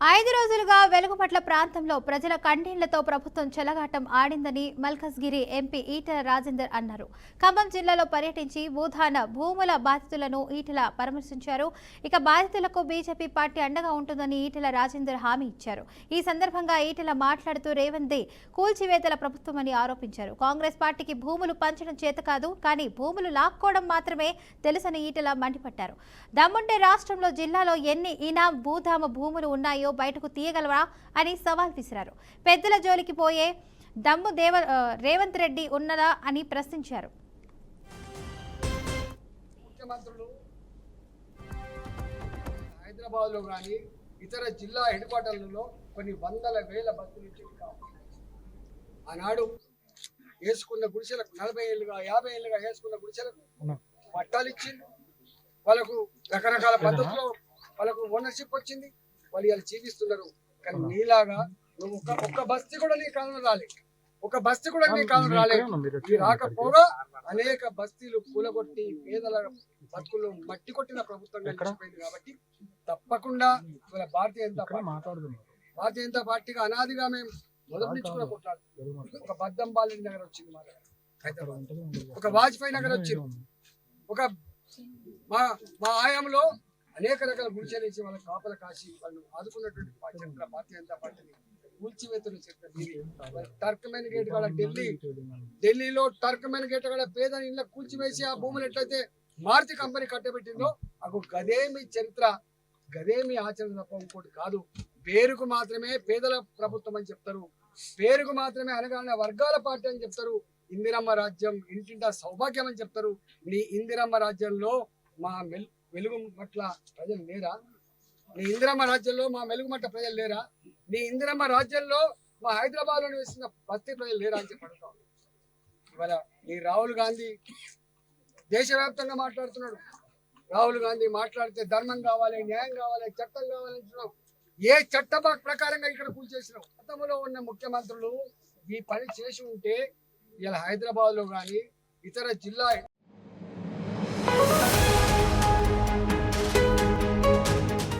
5 రోజులుగా వెలుగుపట్ల ప్రాంతంలో ప్రజల కంటెంట్లతో ప్రభుత్వం చెలగాటం ఆడిందని మల్కజ్గిరి ఎంపీ ఈటెల రాజేందర్ అన్నారు. ఖమ్మం జిల్లాలో పర్యటించి భూదాన భూముల బాధితులను ఈటెల పరామర్శించారు. ఇక బాధితులకు బీజేపీ పార్టీ అండగా ఉంటుందని ఈటెల రాజేందర్ హామీ ఇచ్చారు. ఈ సందర్భంగా ఈటెల మాట్లాడుతూ రేవంత్ది కూల్చివేతల ప్రభుత్వమని ఆరోపించారు. కాంగ్రెస్ పార్టీకి భూములు పంచడం చేత కాదు, కానీ భూములు లాక్కోవడం మాత్రమే తెలుసని ఈటెల మండిపడ్డారు. దమ్ముంటే రాష్ట్రంలో జిల్లాలో ఎన్ని ఇనాం భూధామ భూములు ఉన్నాయో బయటకు తీయగలవా అని సవాల్ విసిరారు. పెద్దల జోలికి పోయే దమ్ము రేవంత్ రెడ్డి ఉన్నదా అని ప్రశ్నించారు. ముఖ్యమంత్రులు హైదరాబాద్ లో కానీ ఇతర జిల్లా హెడ్ క్వార్టర్లలో కొన్ని వందల వేల బస్సులు ఇచ్చేవి కావు. ఆనాడు వేసుకున్న గుడిసెలకు 40 ఏళ్ళుగా 50 ఏళ్ళుగా వేసుకున్న గుడిసెలకు పట్టాలు ఇచ్చింది. వాళ్ళకు రకరకాల పద్ధతుల్లో వాళ్ళకు ఓనర్షిప్ వచ్చింది. వాళ్ళు ఇలా జీవిస్తున్నారు. కానీ నీలాగా నువ్వు ఒక్క బస్తీ కూడా నీ కాలంలో రాలేదు. ఒక బస్తీ కూడా నీ కాలంలో రాలేదు. రాకపోగా అనేక బస్తీలు కూలగొట్టి పేదల బతుకుల్లో మట్టి కొట్టిన ప్రభుత్వంగా నిలిచిపోయింది. కాబట్టి తప్పకుండా ఇవాళ భారతీయ జనతా పార్టీగా అనాదిగా మేము మొదటి నుంచి కూడా కొట్లాడుతున్నాం. ఒక బద్దంబాలి నగర్ వచ్చింది, మా దగ్గర ఒక వాజ్పేయి నగర్ వచ్చింది. ఒక మా ఆయంలో అనేక రకాల గుడిసెలు ఇచ్చి వాళ్ళ కాపల కాసి వాళ్ళు ఆదుకున్నటువంటి భారతీయ జనతా పార్టీని కూల్చివేతలు చెప్పారు. టర్క్మెన్ గేట్ కాడ ఢిల్లీలో టర్క్మెన్ గేట్ కాడ పేద ఇళ్ళ కూల్చివేసి ఆ భూములు ఎట్లయితే మారుతి కంపెనీ కట్టబెట్టిందో అకు గదేమి చరిత్ర, గదేమి ఆచరణ తప్ప ఇంకోటి కాదు. పేరుకు మాత్రమే పేదల ప్రభుత్వం అని చెప్తారు, పేరుకు మాత్రమే అనగానే వర్గాల పార్టీ అని చెప్తారు. ఇందిరమ్మ రాజ్యం ఇంటింటా సౌభాగ్యం అని చెప్తారు. నీ ఇందిరమ్మ రాజ్యంలో మా వెలుగుమట్ల ప్రజలు లేరా? నీ ఇందిరమ్మ రాజ్యంలో మా వెలుగుమట్ల ప్రజలు లేరా? నీ ఇందిరమ్మ రాజ్యంలో మా హైదరాబాద్ లో నివసిస్తున్న బస్తీ ప్రజలు లేరా అని చెప్పి అడుగుతాం. ఇవాళ ఈ రాహుల్ గాంధీ దేశవ్యాప్తంగా మాట్లాడుతున్నాడు. రాహుల్ గాంధీ మాట్లాడితే ధర్మం కావాలి, న్యాయం కావాలి, చట్టం కావాలంటున్నావు. ఏ చట్ట ప్రకారంగా ఇక్కడ కూల్చేసినావు? గతంలో ఉన్న ముఖ్యమంత్రులు ఈ పని చేసి ఉంటే ఇలా హైదరాబాద్ లో కానీ ఇతర జిల్లా